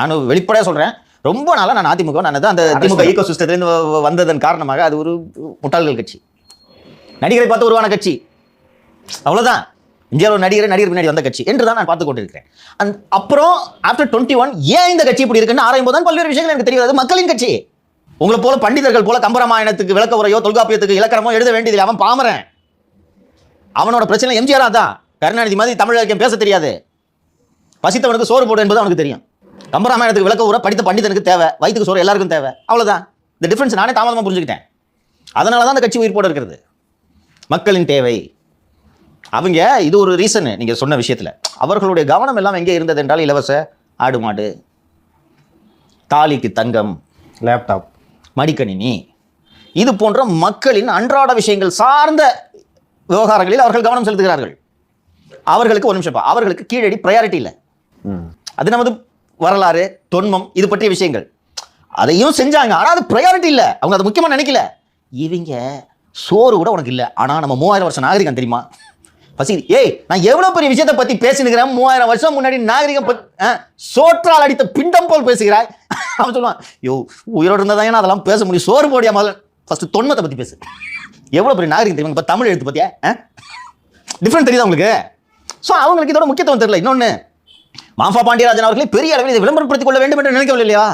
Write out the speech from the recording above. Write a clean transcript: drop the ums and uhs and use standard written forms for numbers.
நான் வெளிப்படையாக சொல்கிறேன், ரொம்ப நாளாக நான் அதிமுக அந்த திமுக ஈகோ சிஸ்டத்துலேருந்து வந்ததன் காரணமாக அது ஒரு முட்டாள்கள் கட்சி, நடிகரை பார்த்து உருவான கட்சி, அவ்வளோதான். இந்தியாவில் ஒரு நடிகர் பின்னாடி வந்த கட்சி என்று தான் நான் பார்த்து கொண்டிருக்கிறேன். அப்புறம் ஆஃப்டர் 21 ஏன் இந்த கட்சி இப்படி இருக்குன்னு ஆராயும் போது தான் பல்வேறு விஷயங்கள் எனக்கு தெரியாது. மக்களின் கட்சி. உங்களை போல பண்டிதர்கள் போல கம்பராமாயணத்துக்கு விளக்க உரையோ தொல்காப்பியத்துக்கு இலக்கணமோ எழுத வேண்டியதில்லை. அவன் பாமரன். அவனோட பிரச்சனை எம்ஜிஆரா தான். கருணாநிதி மாதிரி தமிழ் இலக்கியம் பேச தெரியாது. பசித்தவனுக்கு சோறு போடு என்பது அவனுக்கு தெரியும். கம்பராமாயணத்துக்கு விளக்க உரை படித்த பண்டிதனுக்கு தேவை, வயிற்றுக்கு சோறு எல்லாருக்கும் தேவை. அவ்வளோதான். இந்த டிஃபரன்ஸ் நானே தாமதமாக புரிஞ்சுக்கிட்டேன். அதனால தான் அந்த கட்சி உயிர் போட இருக்கிறது. மக்களின் தேவை. அவங்க இது ஒரு ரீசன். நீங்கள் சொன்ன விஷயத்தில் அவர்களுடைய கவனம் எல்லாம் எங்கே இருந்தது என்றால், இலவச ஆடு மாடு, தாலிக்கு தங்கம், லேப்டாப், மடிக்கணினி, இது போன்ற மக்களின் அன்றாட விஷயங்கள் சார்ந்த விவகாரங்களில் அவர்கள் கவனம் செலுத்துகிறார்கள். அவர்களுக்கு ஒரு நிமிஷம், அவர்களுக்கு கீழடி ப்ரையாரிட்டி இல்லை. அது நமது வரலாறு, தொன்மம், இது பற்றிய விஷயங்கள் அதையும் செஞ்சாங்க. ஆனால் அது ப்ரையாரிட்டி இல்லை. அவங்க அதை முக்கியமாக நினைக்கல. இவங்க சோறு கூட உனக்கு இல்லை, ஆனால் நம்ம 3000 வருஷம் நாகரிகம் தெரியுமா பசி. ஏய், நான் எவ்வளோ பெரிய விஷயத்தை பற்றி பேசினுக்கிறேன். 3000 வருஷம் முன்னாடி நாகரிகம் சோற்றால் அடித்த பிண்டம் போல் பேசுகிறாய். அவன் சொல்லுவான், யோ உயிரோடு இருந்தால் தான் அதெல்லாம் பேச முடியும். சோறு போடியா முதல்ல ஃபஸ்ட்டு தொன்மத்தை பற்றி பேசு. எவ்வளோ பெரிய நாகரிகம் தெரியுமா? இப்போ தமிழ் எழுத்து பற்றியா டிஃப்ரெண்ட் தெரியுதா உங்களுக்கு? ஸோ அவங்களுக்கு இதோட முக்கியத்துவம் தெரியல. இன்னொன்று, மாஃபா பாண்டியராஜன் அவர்களே பெரிய அளவில் இதை விளம்பரப்படுத்திக் கொள்ள வேண்டும் என்று நினைக்கவில்லை இல்லையா?